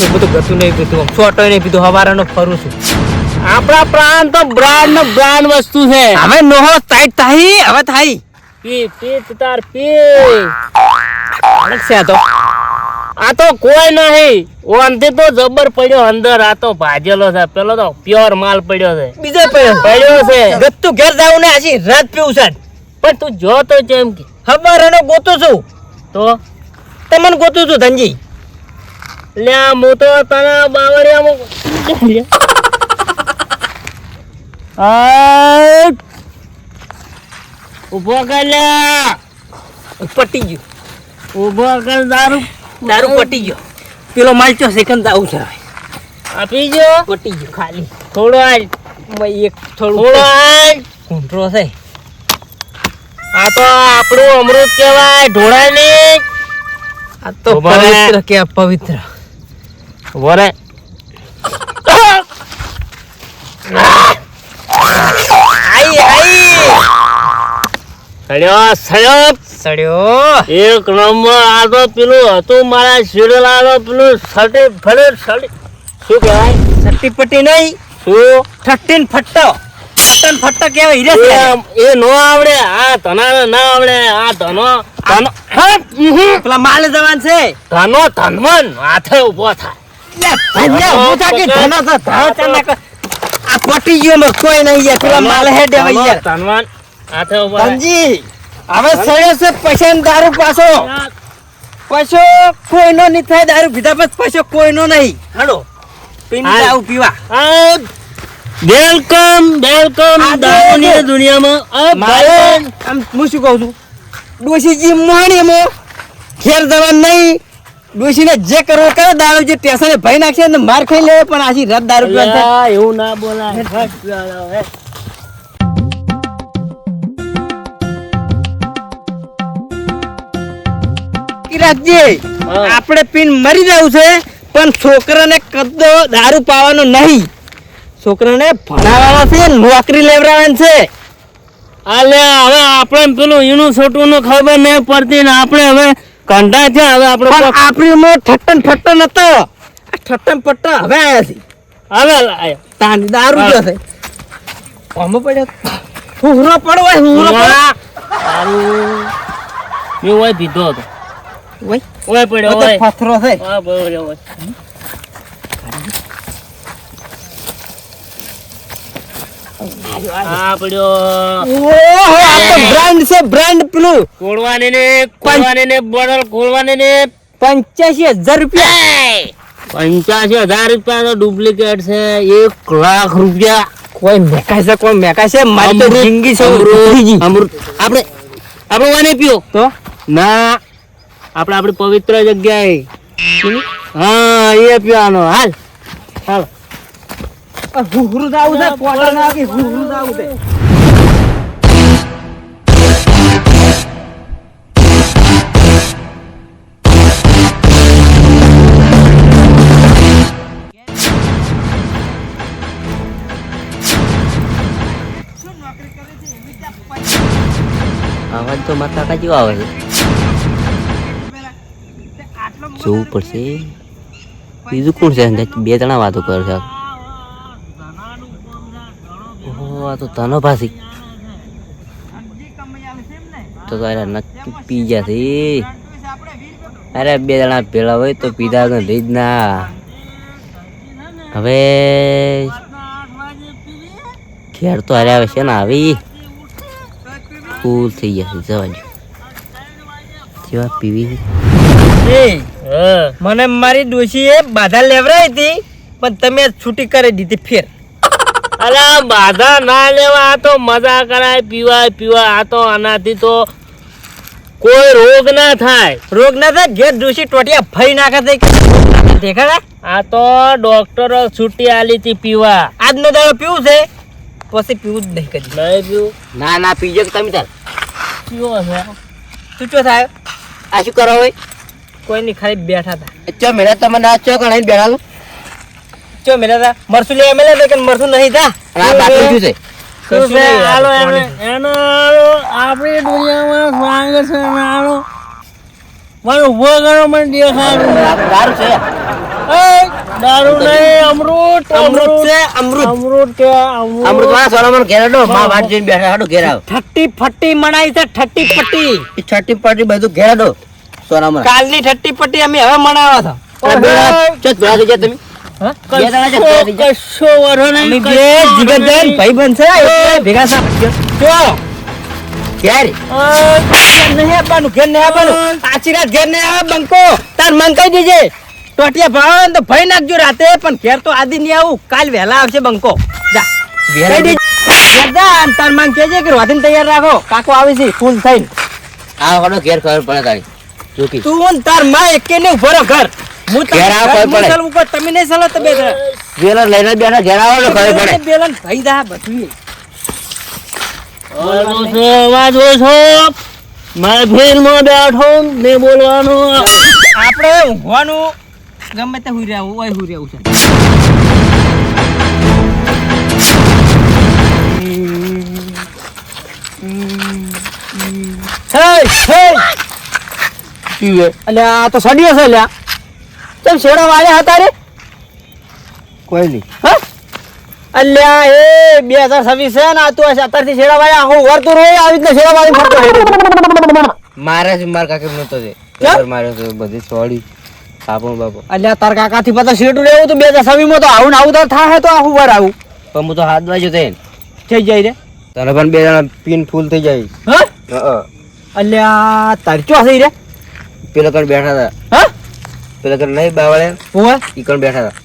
એ બધું ગતું નહીં પીધું, છોટો નહીં પીધું, હવારાનો ફરું છું. આપણા પ્રાણ તો બ્રાન્ડ વસ્તુ છે. હવે નોહો ટાઈટ થાય, હવે થાય. પી તાર પી. અલગ છે આ તો. આ તો કોઈ નહીં, ઓનથી તો જબર પડ્યો અંદર. આ તો ભાજેલો છે, પેલો તો પ્યોર માલ પડ્યો છે. બીજો પડ્યો છે. ગત્તું ઘેર જાવું ને આજી રાત પીવું છે. પણ તું જો તો જેમ કે હવારાનો ગોતું છું, તો તમને ગોતું છું ધનજી. લે હું તો તને બાવળિયામાં ઉભો કર લે. પટી ગયું, ઉભો કર. દારૂ પટી ગયો. પેલો માલચો સેકન્ડ જાવું છે. આપી ગયો. પટી ગયું ખાલી. થોડો આજ એક થોડું થોડો આજ. કુંટરો છે. આ તો આપણું અમૃત કહેવાય, ઢોળાય નહીં. આ તો પવિત્ર કે પવિત્ર. ઉભો રે. સડ્યો એક નંબર. આ તો પેલું હતું મારા સિરિયલ, પેલું શું કહેવાય? સટ્ટીપટ્ટી નહીં, શું ઠટ્ટીન ફટ્ટો. ઠટ્ટન ફટ્ટો કેવાય હીરે. એ નો આવડે. આ તને ના આવડે. આ ધનો પેલા માલ જવાન છે. ધનવન હાથે ઉભો થાય. આ પટી ગયો ને કોઈ નહીં યાર. પેલા માલ હેડે યાર. ધનવન હાથે ઉભો થાય. ધનજી હવે સડ્યો છે પૈસા ને દારૂ પાછો. પૈસો કોઈનો નહીં થાય. દારૂ પીધા પછી પૈસો કોઈનો નહીં. હાલો પીને જાવ પીવા. વેલકમ દારૂની દુનિયામાં. આમ હું શું કહું છું, ડોશીજી મોહણીમાં ઘેર જવા નહીં. ડોશીને જે કરવો કરે. દારૂ જે ટેસને ભાઈ નાખશે ને માર ખાઈ લે. પણ આજી રાત દારૂ પીવા એવું ના બોલાય. આપણે પીન મરી જવું છે, પણ છોકરાને કદો દારૂ પાવાનો નહીં. છોકરાને ભણાવવાનો છે, નોકરી લેવડાવવાની છે. આલે હવે આપણે પેલું એનું છોટું નું ખબર નહીં પડતી ને આપણે હવે કંઢા છે. હવે આપણે આપણી ઠટ્ટન ફટ્ટન હતો. ઠટ્ટન પટ્ટા હવે આવ્યા છે. હવે તાની દારૂ જો છે. આમાં પડ્યો હુહરો પડો. મેં ઓય પીધો હતો. ઓય પડ્યો. પથરો છે. હા પડ્યો. હા પડ્યો. ઓહો આ તો બ્રાન્ડ છે. બ્રાન્ડ પેલું કોળવાની ને બોટલ ખોલવાની ને 85,000 રૂપિયા. 85,000 રૂપિયા તો ડુપ્લિકેટ છે. 1 લાખ રૂપિયા. કોઈ મેકાય છે. મારી તો જિંદગી છે. અમૃત આપણે વાને પીઓ તો ના. આપણે આપણી પવિત્ર જગ્યાએ. હા એ પીવાનો. હાલ હુહરું જાવું છે. પોટા ના કે હુહરું જાવું છે. અવાજ તો મારા કાકા જેવો આવે છે. જોવું પડશે. બીજું કોણ છે? બે જણા વાતો કરે છે. ઓહો આ તો તનો ભાસી તો નક્કી પી જશે. અરે બે જણા પેલા હોય તો પીધા તો જ ના. હવે ઘેર તો હારે આવે છે ને. આવી ફૂલ થઈ જશે. જવા દો. જેવા પીવી મને મારી ડોશીએ બાધા લેવરાઈ હતી, પણ તમે છૂટી કરી દીધી ફેર. અલા બાધા ના લેવા. આ તો મજા કરાય. પીવા. આ તો આનાથી તો કોઈ રોગ ના થાય. રોગ ના થાય. ઘેર ડોશી ટોટિયા ભરી નાખે છે. દેખાડા આ તો ડોક્ટરો છૂટી આલી હતી પીવા. આજનો દાડો પીવું છે, પછી પીવું જ નહીં કદી. નહીં પીવું. ના પીજો કે તમે તાર પીવો છે. તું ચો થાય? આ શું કરો હોય? કોઈ નહીં, ખાલી બેઠા હતા. ચો મેળા તમે ના ચો કણ બેઠા છો. ચો મેલા હતા મરસું લેવા મેલા હતા કે મરસું નહીં થા. આ બાકી શું છે? આપણી દુનિયામાં સ્વાગત છે. મારો ઉભો કરો મને દેખાય. દારૂ છે. દારૂ નહીં, અમૃત અમૃત છે અમૃત. અમૃત કે અમૃત વાળા સોનામાં ઘેર હેડો માં વાટ જોઈને બેઠા હેડો ઘેર આવો ઠટ્ટી ફટ્ટી મનાઈ છે ઠટ્ટી પટ્ટી. એ છઠ્ઠી પાટી બધું ઘેર હેડો સોનામાં કાલની ઠટ્ટી પટ્ટી અમે હવે મનાવા હતા. ચો ભેળા થઈ જાય તમે હા? બે જણા છે, ભેળા થઈ જાય. કશો વાંધો નહીં, અમે બે જીગરજાન ભાઈબંધ છે એટલે ભેગા થા. જો ક્યારે ઘેર નહીં આવવાનું, ઘેર નહીં આવવાનું. આછી રાત ઘેર નહીં આવે બંકો. તાર મંગાઈ દેજે. ટોટિયા ભાવે ને તો ભઈ નાખજો રાતે, પણ ઘેર તો આદિ નહીં આવું. કાલ વહેલા આવશે બંકો. જા વહેલા કહી દેજે. ઘેર જા અને તાર માંગ કહેજે કે રોધીને તૈયાર રાખો. કાકો આવે છે ફૂલ થઈને. આ વખત ઘેર ખબર પડે તારી જોકી તું ને તાર માં એકે ને ઉભો રહો ઘર. હું ઘેર આવો ખબર પડે. ચાલવું કોઈ તમે નહીં ચાલો તો બે જણા. વેલા લઈને બેઠા ઘેર આવો તો ખબર પડે બેલન ભાઈ દા બધું. વાંધો છો, વાંધો છો. મહેફિલમાં બેઠો ને બોલવાનું. આપણે ઊંઘવાનું ગમે તે હુઈ રહેવું હોય હુઈ રહેવું છે. અલ્યા આ તો સડિયો છે લ્યા. કેમ શેડા વાળ્યા હતા રે? કોઈ નહીં હા? અલ્યા એ 2026 છે ને આ તું અત્યારથી શેડા વાળ્યા આખું વર્તું રોય આવી રીતના શેડા વાળી ફરતો હોય. મારે છે માર કાકે નતો છે કેમ? પેપર માર્યો તો બધી છોડી બાપો બાપો અલ્યા તાર કાકાથી પતા શેડું લેવું તો 2026 માં તો આવું ને આવું તાર થાય તો આખું વાર આવું પણ હું તો હાથ બાજુ થઈ થઈ જાય રે. તને પણ બે જણા પીન ફૂલ થઈ જાય હા? અલ્યા તાર ચો થઈ રે. પેલા કણ બેઠા હતા હા? પેલા કણ નહીં બાવળે ઓય ઈ કણ બેઠા હતા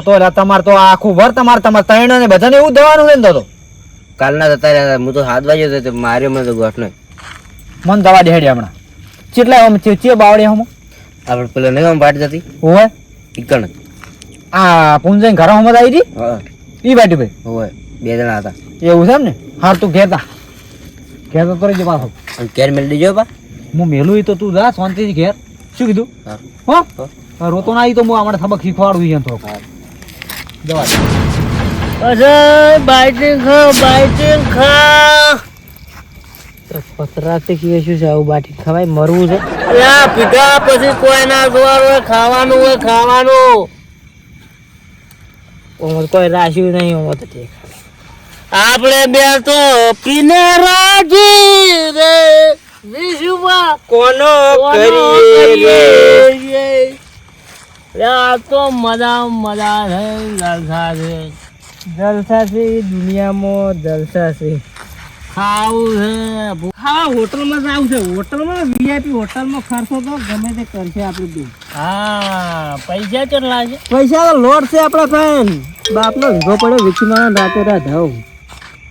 તો લ્યા તમાર તો આખું વર તમાર ત્રણ ને બધાને એવું દેવાનું છે ને તો કાલના જતા રહ્યા હું તો હાથ બાજુ હતો માર્યો મને તો ગોઠ નહીં મન દવા દે હેડી હમણાં કેટલા આમ ચે બાવડે હમ આપણે પેલા નહીં આમ વાટ જતી ઓય ઈ કણ આ પુંજઈ ઘર હમ આવી હતી હા ઈ બાટી ભાઈ હોય બે જણા હતા એવું છે એમ ને હાર તું ઘેરતા ઘેર તો કરી પાછો અને કેર મેળ દીજો બા હું મેલું તો તું જા શાંતિથી ઘેર શું કીધું હા હો રોતો ના આવી તો હું અમારે સબક શીખવાડું છે થોડું દવા અરે બાઈટિંગ ખા, બાઈટિંગ ખા. પતરા તે કીએ શું છે આવું બાટી ખવાય મરવું છે. અલ્યા પીધા પછી કોઈ ના જોવાનું હોય, ખાવાનું હોય, ખાવાનું. ઓમર કોઈ રાશ્યું નહીં ઓમર તો ઠીક. આપણે બે તો પીને રાજી રે વિશુભા કોનો કરીએ. આ તો મજા મજા છે, જલસા છે. જલસા છે દુનિયામાં જલસા છે. ખાવું છે. હા હોટલમાં જ આવું છે. હોટલમાં વીઆઈપી હોટલમાં ખર્ચો તો ગમે તે કરશે આપણે બે. હા પૈસા કેટલા છે? પૈસા તો લોટ છે આપણા ફેન બાપનો વીઘો પડ્યો વેચીમાં રાતે રાત હવ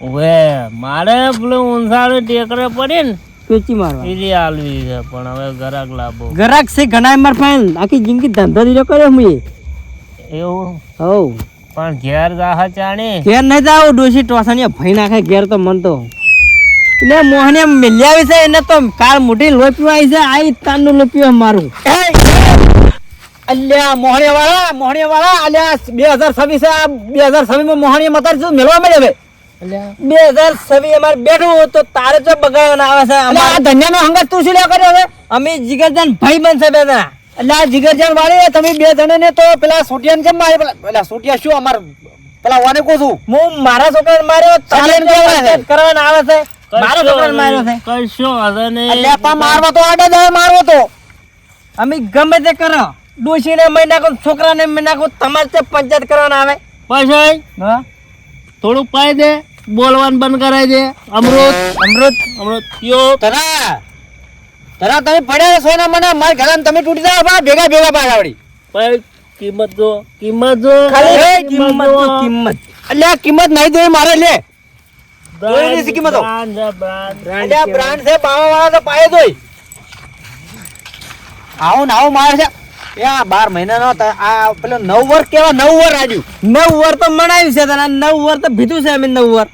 હવે મારે પેલું ઊંસાળે ટેકરે પડી ને વેચી મારવા એલી આલવી છે, પણ હવે ગરાક લાવો. ગરાક છે ઘણા માર ફેન આખી જિંદગી ધંધો દીધો કર્યો હું એવું હવ પણ ઘેર જાહા ચાણી ઘેર નહીં જાવ ડોસી ટોસાની ભાઈ નાખે ઘેર તો મન તો એટલે મોહને મિલ્યાવી છે એને તો કાળ મોટી લોપી આવી છે આઈ તાનનું લોપી મારું અલ્યા મોહણીયા વાળા અલ્યા 2026 આ 2026 માં મોહણીયા મતાર શું મેળવા મળે હવે 2026 અમારે બેઠું તો તારે તો બગાડવાના આવે છે અમારા ધન્યાનો હંગાત તું શું લે કર્યો હવે અમે જીગરજાન ભાઈ બનશે બે જણા એટલે આ જીગરજાન વાળી તમે બે જણા ને તો પેલા સોટિયાને કેમ મારે પેલા સોટિયા શું અમાર પેલા વાને કહું છું હું મારા છોકરાને માર્યો તારે કરવાના આવે છે મારો છોકરાને માર્યો છે કશો વાંધો નહીં. એટલે પા મારવા તો આડે દે મારવો તો અમે ગમે તે કરો ડોશીને મહી નાખો છોકરાને મહી નાખો તમારે તે પંચાયત કરવાના આવે પછી હા થોડુંક પાઈ દે, બોલવાનું બંધ કરાવી દે. અમૃત અમૃત અમૃત પીઓ. તરા તમે પડ્યા છો ને મને મારા ઘરે તમે તૂટી જાવ બા ભેગા ભેગા પાછાવડી પછી કિંમત જો, કિંમત જો, ખાલી કિંમત જો કિંમત એટલે આ કિંમત નહીં દે મારે લે જોઈ નહીં કિંમતો બ્રાન્ડ છે, બ્રાન્ડ. એટલે આ બ્રાન્ડ છે બાવા વાળા તો પાયે જોઈ આવું ને આવું મારે છે એ આ 12 મહિનાનો આ પેલો 9 વર્ષ કેવા 9 વર્ષ આજુ 9 વર્ષ તો મનાવ્યું છે તને 9 વર્ષ તો ભીધું છે અમે 9 વર્ષ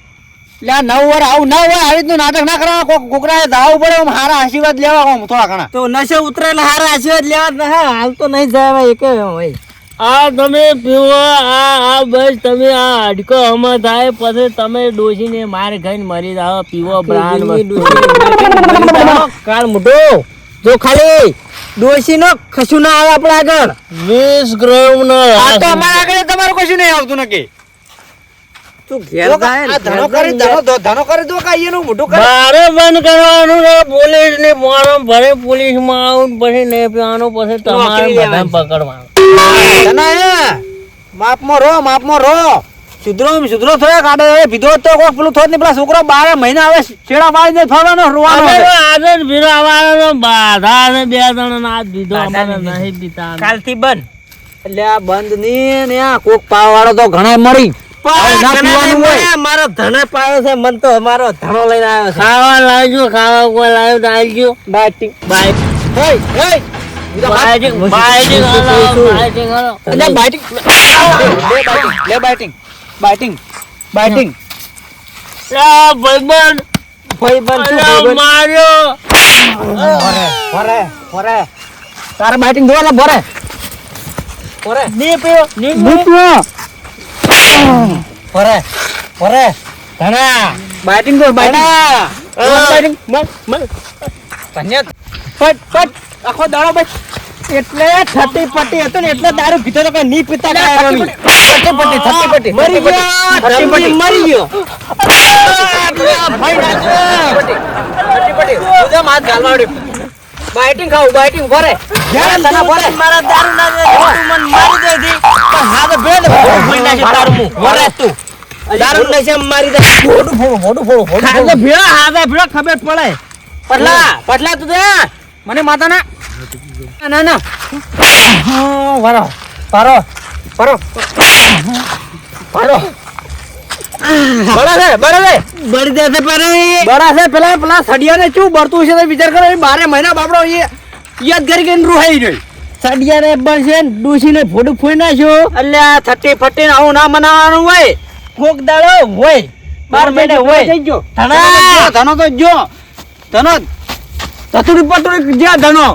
એટલે આ 9 વર્ષ આવું 9 વર્ષ આવી રીતનું નાટક ના કરવા કોકરાએ જાવું પડે આમ હારા આશીર્વાદ લેવા આમ થોડા ઘણા તો નશો ઉતરે એટલે હારા આશીર્વાદ લેવા જ ના હાલ તો નહીં જાય એક ભાઈ આ તમે પીવો, આ બસ તમે આ હાડકો હમણાં થાય પછી તમે ડોસીને માર ખાઈને મરી જાઓ. પીવો બ્રાન્ડ વસ્તુ. કાળ મોટો જો ખાલી ડોશીનો કશું ના આવે આપણા આગળ 20 ગ્રામ નો આ તો અમારા આગળ તમારું કશું નહીં આવતું નક્કી તું ઘેર જાય આ ધનો કરી ધનો કરી દો કાઈ એનું મોઢું કરે મારે બંધ કરવાનું ને પોલીસ ની ફોર્મ ભરે પોલીસ માં આવું પછી નહીં પીવાનું પછી તમારે બધા પકડવાનું ધના માપમાં રહો સુધરો થોડા કાઢે પીધો તો કોઈ પેલું થોડ ને પેલા છોકરો 12 મહિના આવે છેડા વાળી ને થોડવાનો રોવાનો આજે જ ભીરાવાનો બાધા ને 2 જણ ના દીધો અમારે નહીં પીતા કાલથી બંધ એટલે આ બંધ ની ને આ કોક પાવ વાળો તો ઘણા મરી મારો ધને પાયો છે મન તો મારો ધણો લઈને આવ્યો છે ખાવા લાવજો ખાવા કોઈ લાવ્યો તો આવજો બાઇટિંગ તારે બાઇટિંગ જોવા ભરે ભરે ની પીઓ ભરે ધણા બાઇટિંગ તો બાઇટિંગ પટ આખો દાડો ભાઈ એટલે થતી પટ્ટી હતો ને એટલે દારૂ પીતો તો કઈ નહીં પીતા થતી પટ્ટી મરી ગયો બાઇટિંગ ખાવું બાઇટિંગ ભરે મારા દારૂ ના દે તું મન મારી દે દી હા તો બેલ ફોડી નાખે દારૂ મુ વરે તું દારૂ નશે મારી દે મોઢું ફોડો ખાલે ભેળા હાથે ભેળા ખબર પડે પટલા તું દે મને માતા ના ના વરો પારો બળી દેશે બડા છે પેલા સડિયાને શું બળતું છે વિચાર કરો 12 મહિના બાપડો યાદ કરી રૂહાઈ ગયો સડિયાને બળશે ડૂસીને ફોડું ફોઈ નાખ્યો એટલે આ થટી ફટી આવું ના મનાવાનું હોય કોક દાડો હોય 12 મહિને હોય ધનો તો જો ધનો તતુડી પતુડી જ્યાં ધનો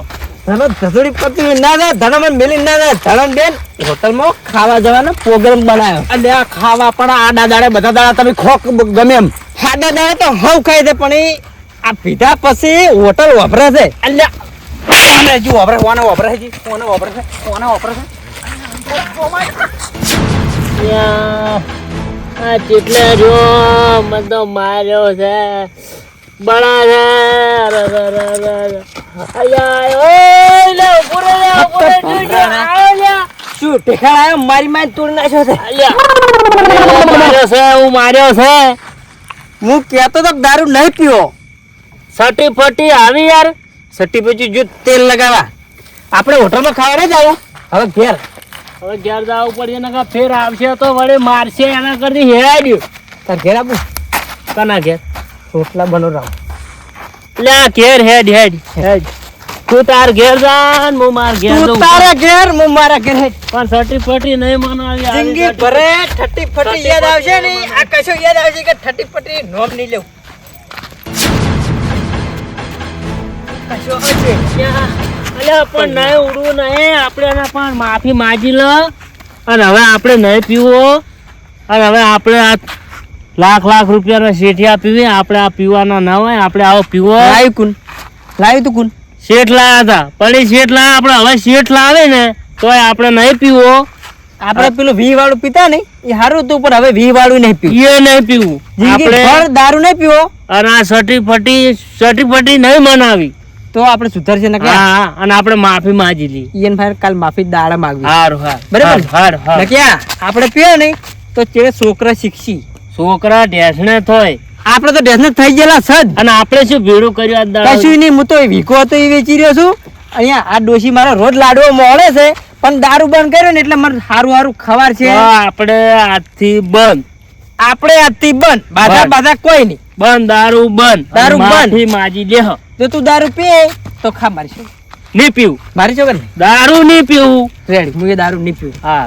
તતુડી પતુડી ના દે ધનો માં મેલી ના દે ધણન બેન હોટલમાં ખાવા જવાનો પ્રોગ્રામ બનાવ્યો એટલે આ ખાવા પણ આડા દાડે બધા દાડા તમે ખોક ગમે એમ આડા દાડે તો હવ ખાઈ દે પણ આ પીધા પછી હોટલ વાપરે છે એટલે જો વાપરે આ ચેટલે જો મને તો માર્યો છે બળા છે શું ટેકાળ આવ્યો મારી તોડી નાખ્યો છે હું માર્યો છે હું કહેતો તો દારૂ નહીં પીવો સટી ફટી આવી યાર સટી પછી જો તેલ લગાવા આપણે હોટલમાં ખાવા નહીં જાવ હવે ઘેર જવું પડશે ને ફેર આવશે તો વળી મારશે એના કરતી હેરાડ્યું તાર ઘેર આપું કના ઘેર રોટલા બનો રાવ લે આ ઘેર હેડ તું તાર ઘેર જા હું માર ઘેર તું તારા ઘેર હું મારા ઘેર હેડ પણ સટી ફટી નહીં મનાવી જિંદગી ભરે ઠટી ફટી યાદ આવશે ને આ કશું યાદ આવશે કે ઠટી ફટી નોમ નહીં લેવું કશું હશે પણ નહીં ઉડવું નહીં આપણે એના પણ માફી માંગી લો અને હવે આપણે નહીં પીવો અને હવે આપણે આ લાખ રૂપિયાનો શેઠિયા પીવી આપણે આ પીવાના ના હોય આપણે આવો પીવો લાવ્યું તું કોણ શેઠ લાયા હતા પણ એ શેઠ લાયા આપણે હવે શેઠ લાવે ને તોય આપણે નહીં પીવો આપણે પેલું 20 વાળું પીતા નહીં એ સારું હતું પણ હવે 20 વાળું નહીં પીવું એ નહીં પીવું આપણે દારૂ નહીં પીવો અને આ સટી ફટી નહીં મનાવી તો આપણે સુધરશે ને હા અને આપણે માફી માંગી લી ઈયન ભાઈ કાલ માફી દાડા માંગવી હારું બરાબર હાર ક્યાં આપણે પીએ નહીં તો ચેડે છોકરા શીખશી છોકરા ઢેસણે થોય આપણે તો ઢેસણે થઈ ગયેલા સદ અને આપણે શું ભેડું કર્યું કશું નહીં હું તો વીકો હતો એ વેચી રહ્યો છું અહીંયા આ ડોશી મારો રોજ લાડવો મળે છે પણ દારૂ બંધ કર્યો ને એટલે મને સારું ખવાર છે આપણે આજથી બંધ બાધા કોઈ નહીં બંધ દારૂ બંધ માજી લેહ જો તું દારૂ પીએ તો ખા મારી શું નહીં પીવું મારી છોકર દારૂ નહીં પીવું રેડી હું એ દારૂ નહીં પીવું હા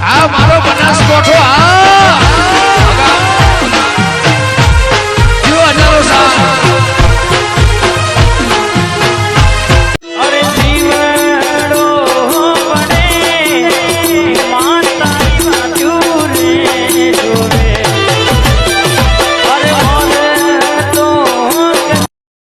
આ મારો બનાસકોઠો આ